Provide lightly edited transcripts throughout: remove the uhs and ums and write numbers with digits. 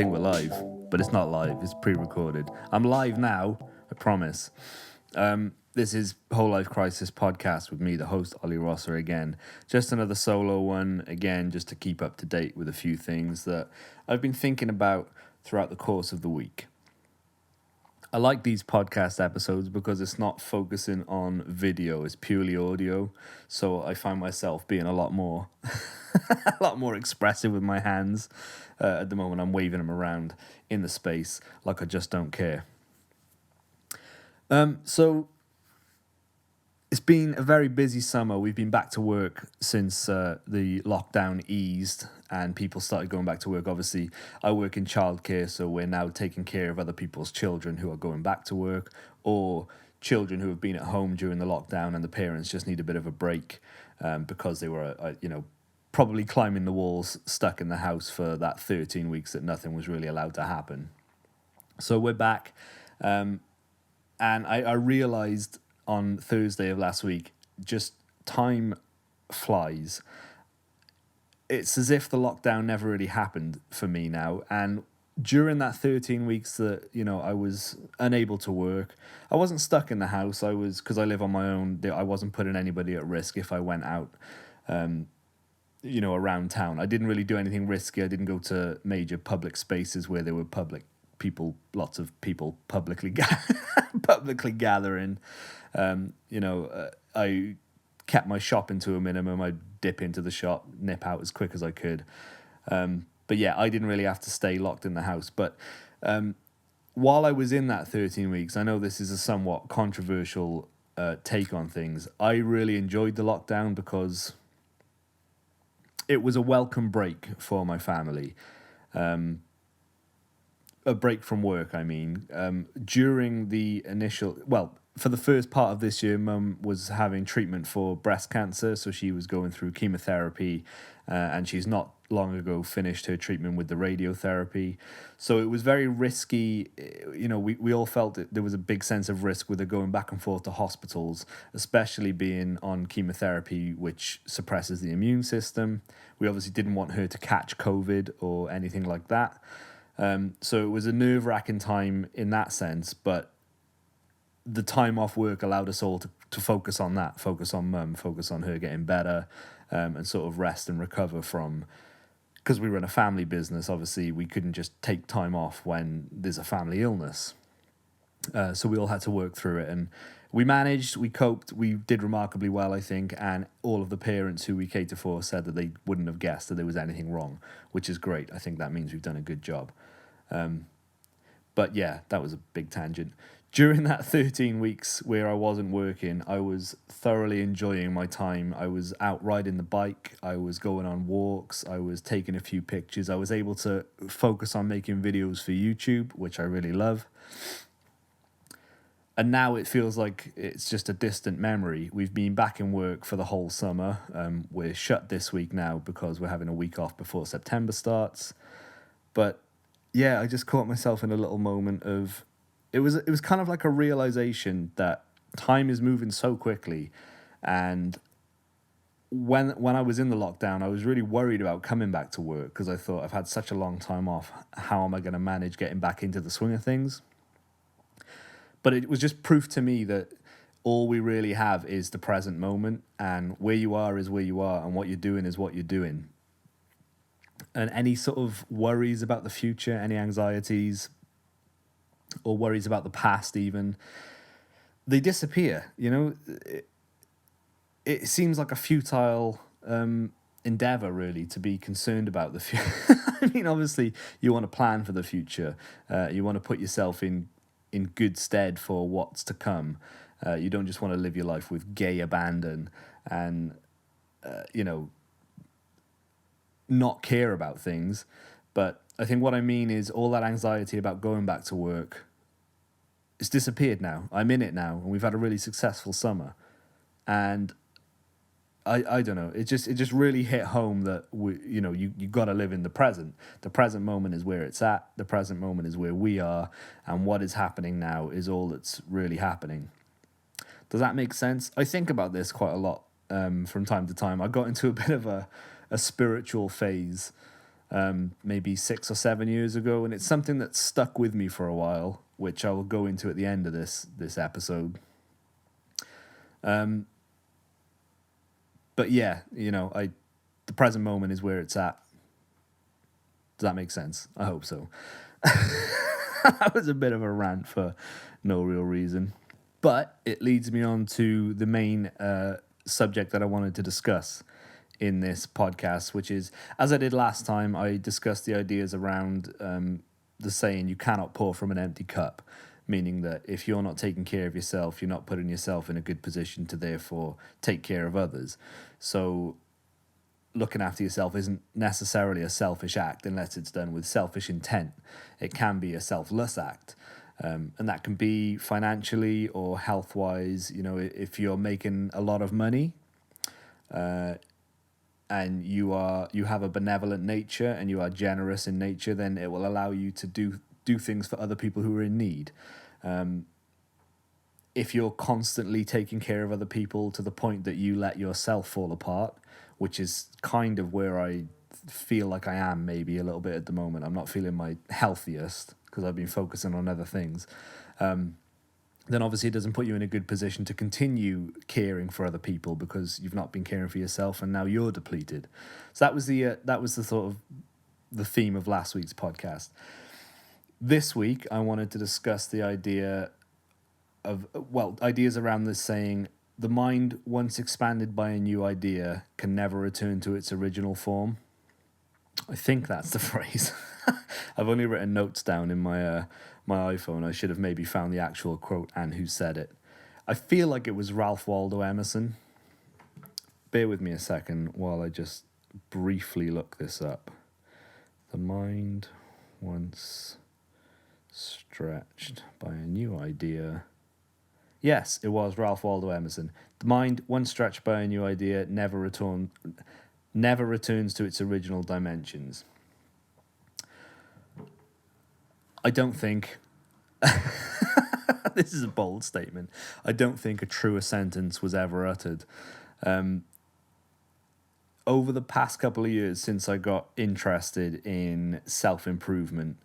think we're live, but it's not live. It's pre-recorded. I'm live now, I promise. This is WholeLifeCrisis podcast with me, the host, Ollie Rosser, again. Just another solo one, again, just to keep up to date with a few things that I've been thinking about throughout the course of the week. I like these podcast episodes because it's not focusing on video, it's purely audio. So I find myself being a lot more expressive with my hands. At the moment, I'm waving them around in the space like I just don't care. So it's been a very busy summer. We've been back to work since the lockdown eased and people started going back to work. Obviously, I work in childcare, so we're now taking care of other people's children who are going back to work, or children who have been at home during the lockdown and the parents just need a bit of a break because they were, probably climbing the walls, stuck in the house for that 13 weeks that nothing was really allowed to happen. So we're back, and I realized on Thursday of last week, just time flies. It's as if the lockdown never really happened for me now. And during that 13 weeks that, I was unable to work, I wasn't stuck in the house. Because I live on my own, I wasn't putting anybody at risk if I went out, around town. I didn't really do anything risky. I didn't go to major public spaces where there were lots of people publicly gathering. I kept my shopping to a minimum. I'd dip into the shop, nip out as quick as I could. But yeah, I didn't really have to stay locked in the house. But while I was in that 13 weeks, I know this is a somewhat controversial take on things. I really enjoyed the lockdown because it was a welcome break for my family. A break from work, I mean. During the for the first part of this year, Mum was having treatment for breast cancer, so she was going through chemotherapy, and she's not long ago finished her treatment with the radiotherapy. So it was very risky. We all felt that there was a big sense of risk with her going back and forth to hospitals, especially being on chemotherapy, which suppresses the immune system. We obviously didn't want her to catch COVID or anything like that. So it was a nerve-wracking time in that sense, but the time off work allowed us all to focus on that, focus on Mum, focus on her getting better, and sort of rest and recover from, because we run a family business, obviously we couldn't just take time off when there's a family illness. So we all had to work through it, and we managed, we coped, we did remarkably well, I think, and all of the parents who we cater for said that they wouldn't have guessed that there was anything wrong, which is great. I think that means we've done a good job. But yeah, that was a big tangent. During that 13 weeks where I wasn't working, I was thoroughly enjoying my time. I was out riding the bike, I was going on walks, I was taking a few pictures. I was able to focus on making videos for YouTube, which I really love. And now it feels like it's just a distant memory. We've been back in work for the whole summer. We're shut this week now because we're having a week off before September starts. But yeah, I just caught myself in a little moment of, it was kind of like a realization that time is moving so quickly. And when I was in the lockdown, I was really worried about coming back to work because I thought, I've had such a long time off. How am I going to manage getting back into the swing of things? But it was just proof to me that all we really have is the present moment, and where you are is where you are, and what you're doing is what you're doing. And any sort of worries about the future, any anxieties, or worries about the past even, they disappear. It seems like a futile endeavor, really, to be concerned about the future. I mean, obviously, you want to plan for the future. You want to put yourself in good stead for what's to come. You don't just want to live your life with gay abandon and, not care about things. But I think what I mean is all that anxiety about going back to work, it's disappeared now. I'm in it now, and we've had a really successful summer. And I don't know, it just really hit home that you got to live in the present. The present moment is where it's at. The present moment is where we are, and what is happening now is all that's really happening. Does that make sense? I think about this quite a lot from time to time. I got into a bit of a spiritual phase maybe 6 or 7 years ago, and it's something that stuck with me for a while, which I will go into at the end of this episode. But yeah, the present moment is where it's at. Does that make sense? I hope so. That was a bit of a rant for no real reason. But it leads me on to the main subject that I wanted to discuss in this podcast, which is, as I did last time, I discussed the ideas around the saying, you cannot pour from an empty cup, meaning that if you're not taking care of yourself, you're not putting yourself in a good position to therefore take care of others. So looking after yourself isn't necessarily a selfish act unless it's done with selfish intent. It can be a selfless act. And that can be financially or health-wise. If you're making a lot of money and you have a benevolent nature and you are generous in nature, then it will allow you to do things for other people who are in need. If you're constantly taking care of other people to the point that you let yourself fall apart, which is kind of where I feel like I am maybe a little bit at the moment. I'm not feeling my healthiest because I've been focusing on other things. Then obviously it doesn't put you in a good position to continue caring for other people because you've not been caring for yourself and now you're depleted. So that was the sort of the theme of last week's podcast. This week I wanted to discuss the ideas around this saying, the mind, once expanded by a new idea, can never return to its original form. I think that's the phrase. I've only written notes down in my iPhone. I should have maybe found the actual quote and who said it. I feel like it was Ralph Waldo Emerson. Bear with me a second while I just briefly look this up. The mind, once stretched by a new idea. Yes, it was Ralph Waldo Emerson. The mind, once stretched by a new idea, never returns to its original dimensions. I don't think... This is a bold statement. I don't think a truer sentence was ever uttered. Over the past couple of years, since I got interested in self-improvement,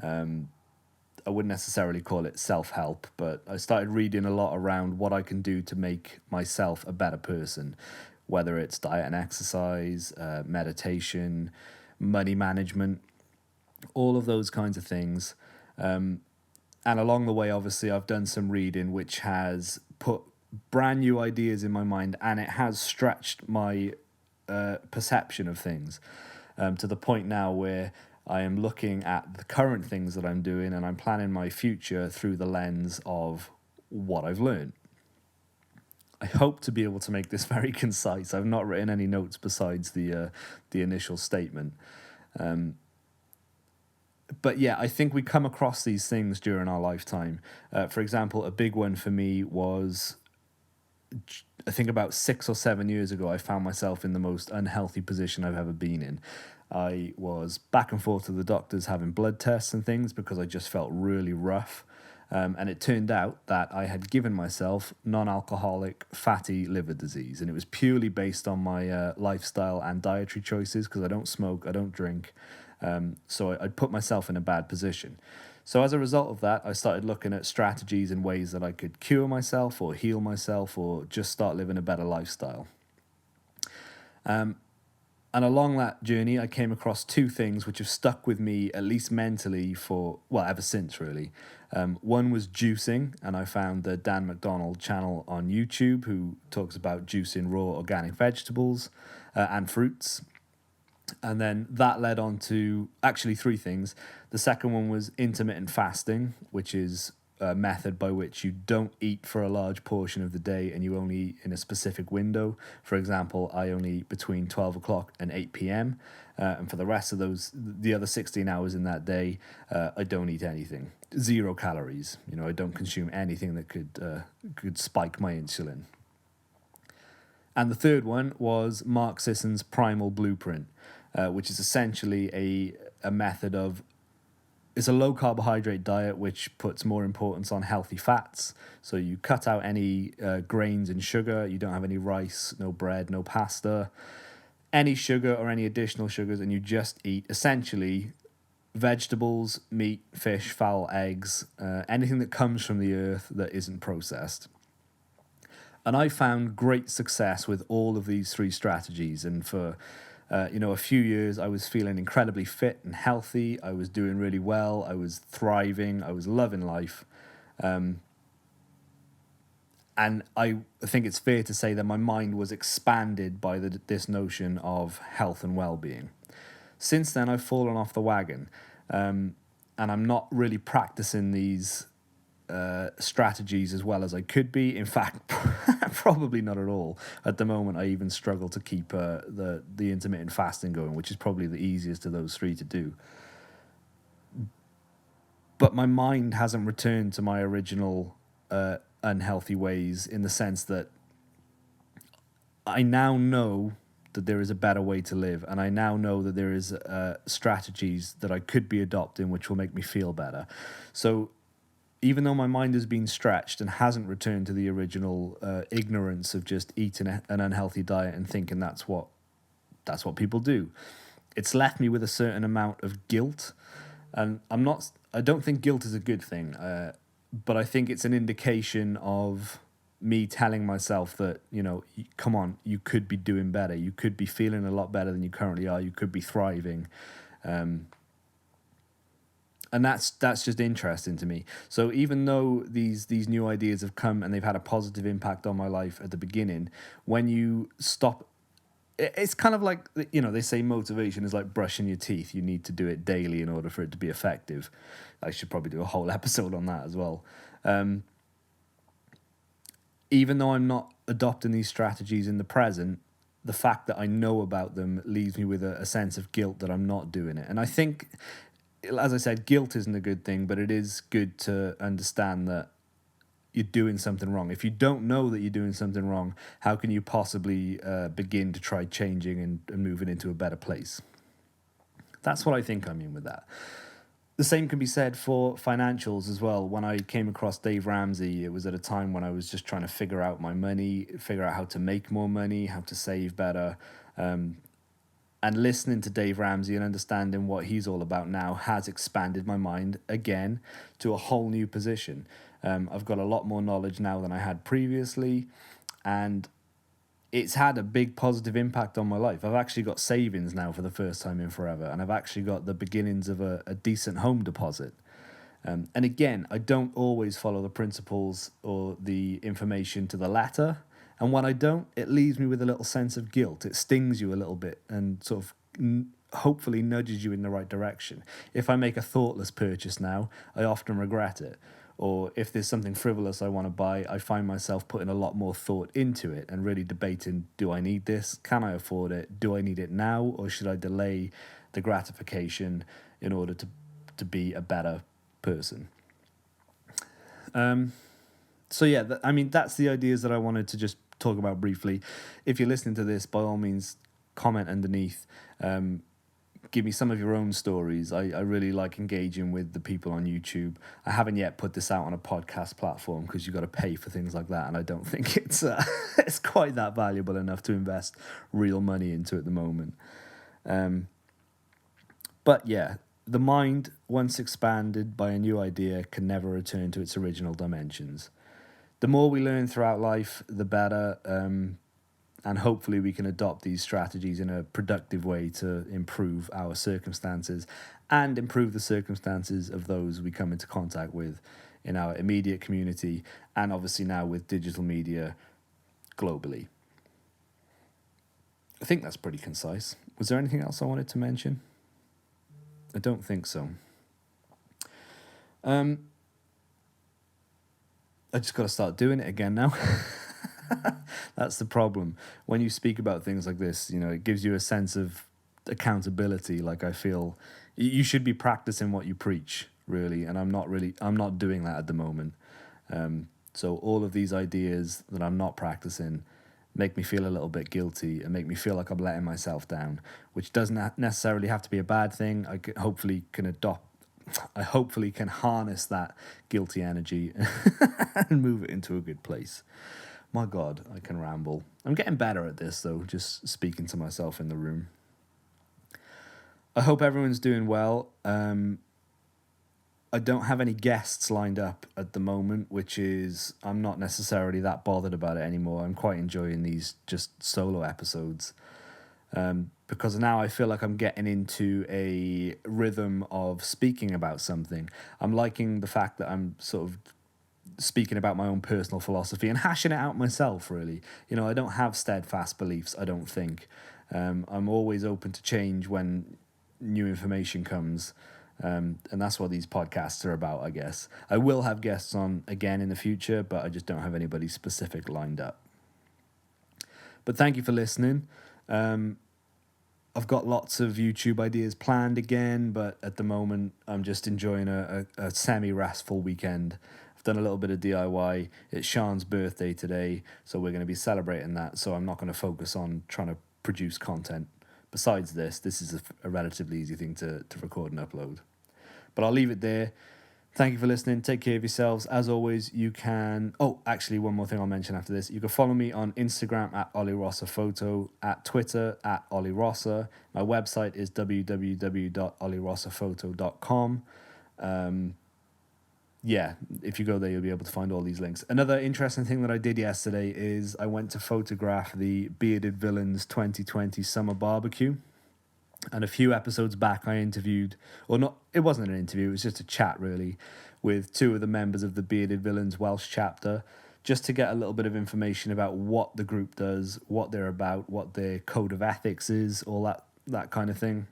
I wouldn't necessarily call it self-help, but I started reading a lot around what I can do to make myself a better person, whether it's diet and exercise, meditation, money management, all of those kinds of things. And along the way, obviously, I've done some reading which has put brand new ideas in my mind, and it has stretched my perception of things to the point now where I am looking at the current things that I'm doing and I'm planning my future through the lens of what I've learned. I hope to be able to make this very concise. I've not written any notes besides the initial statement. But yeah, I think we come across these things during our lifetime. For example, a big one for me was, I think about 6 or 7 years ago, I found myself in the most unhealthy position I've ever been in. I was back and forth to the doctors having blood tests and things because I just felt really rough. And it turned out that I had given myself non-alcoholic fatty liver disease. And it was purely based on my lifestyle and dietary choices because I don't smoke, I don't drink. So I'd put myself in a bad position. So as a result of that, I started looking at strategies and ways that I could cure myself or heal myself or just start living a better lifestyle. And along that journey, I came across two things which have stuck with me, at least mentally, ever since, really. One was juicing, and I found the Dan McDonald channel on YouTube, who talks about juicing raw organic vegetables and fruits. And then that led on to actually three things. The second one was intermittent fasting, which is a method by which you don't eat for a large portion of the day and you only eat in a specific window. For example, I only eat between 12 o'clock and 8 p.m. And for the rest of the other 16 hours in that day, I don't eat anything. 0 calories. I don't consume anything that could spike my insulin. And the third one was Mark Sisson's Primal Blueprint, which is essentially a method of... It's a low carbohydrate diet which puts more importance on healthy fats. So you cut out any grains and sugar. You don't have any rice, no bread, no pasta. any sugar or any additional sugars, and you just eat essentially vegetables, meat, fish, fowl, eggs, anything that comes from the earth that isn't processed. And I found great success with all of these three strategies. And for a few years, I was feeling incredibly fit and healthy. I was doing really well. I was thriving. I was loving life. And I think it's fair to say that my mind was expanded by this notion of health and well-being. Since then, I've fallen off the wagon, and I'm not really practicing these strategies as well as I could be. In fact, probably not at all. At the moment, I even struggle to keep the intermittent fasting going, which is probably the easiest of those three to do. But my mind hasn't returned to my original unhealthy ways, in the sense that I now know that there is a better way to live, and I now know that there is strategies that I could be adopting which will make me feel better. So even though my mind has been stretched and hasn't returned to the original ignorance of just eating an unhealthy diet and thinking that's what people do, it's left me with a certain amount of guilt. And I don't think guilt is a good thing, but I think it's an indication of me telling myself that, come on, you could be doing better. You could be feeling a lot better than you currently are. You could be thriving. And that's just interesting to me. So even though these new ideas have come and they've had a positive impact on my life at the beginning, when you stop, it's kind of like, they say motivation is like brushing your teeth. You need to do it daily in order for it to be effective. I should probably do a whole episode on that as well. Even though I'm not adopting these strategies in the present, the fact that I know about them leaves me with a sense of guilt that I'm not doing it. And I think, as I said, guilt isn't a good thing, but it is good to understand that you're doing something wrong. If you don't know that you're doing something wrong, how can you possibly begin to try changing and moving into a better place? That's what I think I mean with that. The same can be said for financials as well. When I came across Dave Ramsey, it was at a time when I was just trying to figure out my money, figure out how to make more money, how to save better. And listening to Dave Ramsey and understanding what he's all about now has expanded my mind again to a whole new position. I've got a lot more knowledge now than I had previously, and it's had a big positive impact on my life. I've actually got savings now for the first time in forever, and I've actually got the beginnings of a decent home deposit. And again, I don't always follow the principles or the information to the letter. And when I don't, it leaves me with a little sense of guilt. It stings you a little bit and sort of hopefully nudges you in the right direction. If I make a thoughtless purchase now, I often regret it. Or if there's something frivolous I want to buy, I find myself putting a lot more thought into it and really debating, do I need this? Can I afford it? Do I need it now? Or should I delay the gratification in order to be a better person? So yeah, that's the ideas that I wanted to just talk about briefly. If you're listening to this, by all means, comment underneath. Give me some of your own stories. I really like engaging with the people on YouTube. I haven't yet put this out on a podcast platform because you've got to pay for things like that, and I don't think it's it's quite that valuable enough to invest real money into at the moment. But yeah, the mind, once expanded by a new idea, can never return to its original dimensions. The more we learn throughout life, the better. And hopefully we can adopt these strategies in a productive way to improve our circumstances and improve the circumstances of those we come into contact with in our immediate community, and obviously now with digital media globally. I think that's pretty concise. Was there anything else I wanted to mention? I don't think so. I just got to start doing it again now. That's the problem. When you speak about things like this, it gives you a sense of accountability. Like, I feel you should be practicing what you preach, really. And I'm not doing that at the moment. So all of these ideas that I'm not practicing make me feel a little bit guilty and make me feel like I'm letting myself down, which doesn't necessarily have to be a bad thing. I hopefully can harness that guilty energy and move it into a good place. My God, I can ramble. I'm getting better at this, though, just speaking to myself in the room. I hope everyone's doing well. I don't have any guests lined up at the moment, which is, I'm not necessarily that bothered about it anymore. I'm quite enjoying these just solo episodes. Because now I feel like I'm getting into a rhythm of speaking about something. I'm liking the fact that I'm sort of speaking about my own personal philosophy and hashing it out myself, really. I don't have steadfast beliefs, I don't think. I'm always open to change when new information comes. And that's what these podcasts are about, I guess. I will have guests on again in the future, but I just don't have anybody specific lined up. But thank you for listening. I've got lots of YouTube ideas planned again, but at the moment, I'm just enjoying a semi-restful weekend. I've done a little bit of DIY. It's Sean's birthday today, so we're going to be celebrating that, so I'm not going to focus on trying to produce content. Besides this is a relatively easy thing to record and upload. But I'll leave it there. Thank you for listening. Take care of yourselves. As always, you can... Oh, actually, one more thing I'll mention after this. You can follow me on Instagram at Ollie Rosser Photo, at Twitter at Ollie Rosser. My website is www.ollierosserphoto.com. Yeah, if you go there, you'll be able to find all these links. Another interesting thing that I did yesterday is I went to photograph the Bearded Villains 2020 Summer Barbecue. And a few episodes back, I interviewed, or not, it wasn't an interview, it was just a chat, really, with two of the members of the Bearded Villains Welsh chapter, just to get a little bit of information about what the group does, what they're about, what their code of ethics is, all that kind of thing.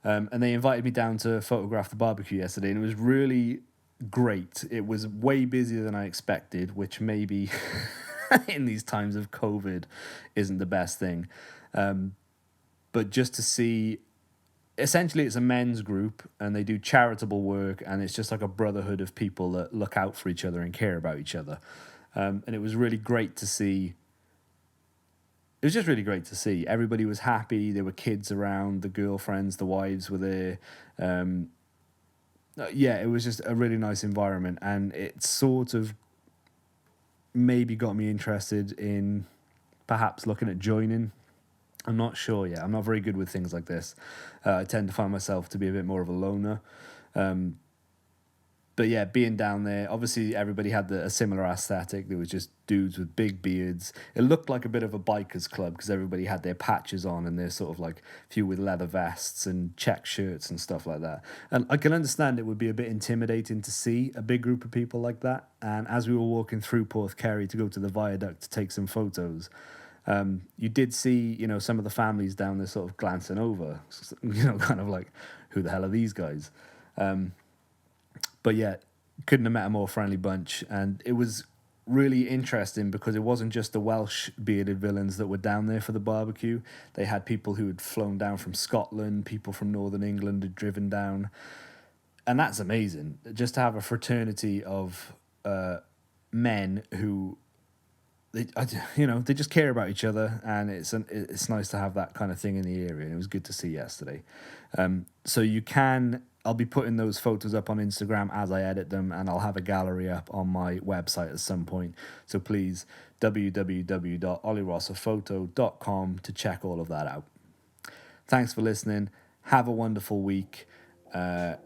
And they invited me down to photograph the barbecue yesterday, and it was really great. It was way busier than I expected, which maybe in these times of COVID isn't the best thing. But just to see, essentially it's a men's group and they do charitable work, and it's just like a brotherhood of people that look out for each other and care about each other. And it was really great to see. It was just really great to see. Everybody was happy. There were kids around, the girlfriends, the wives were there. Yeah, it was just a really nice environment, and it sort of maybe got me interested in perhaps looking at joining. I'm not sure yet. I'm not very good with things like this. I tend to find myself to be a bit more of a loner. But yeah, being down there, obviously everybody had a similar aesthetic. There was just dudes with big beards. It looked like a bit of a biker's club because everybody had their patches on and they're sort of like few with leather vests and check shirts and stuff like that. And I can understand it would be a bit intimidating to see a big group of people like that. And as we were walking through Porthkerry to go to the viaduct to take some photos, you did see, some of the families down there sort of glancing over, kind of like, who the hell are these guys? But yeah, couldn't have met a more friendly bunch. And it was really interesting because it wasn't just the Welsh Bearded Villains that were down there for the barbecue. They had people who had flown down from Scotland, people from Northern England had driven down. And that's amazing. Just to have a fraternity of men who... They just care about each other, and it's nice to have that kind of thing in the area. And it was good to see yesterday. So I'll be putting those photos up on Instagram as I edit them, and I'll have a gallery up on my website at some point. So please, www.ollierosserphoto.com to check all of that out. Thanks for listening. Have a wonderful week, and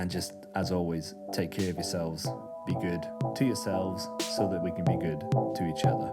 just as always, take care of yourselves. Be good to yourselves so that we can be good to each other.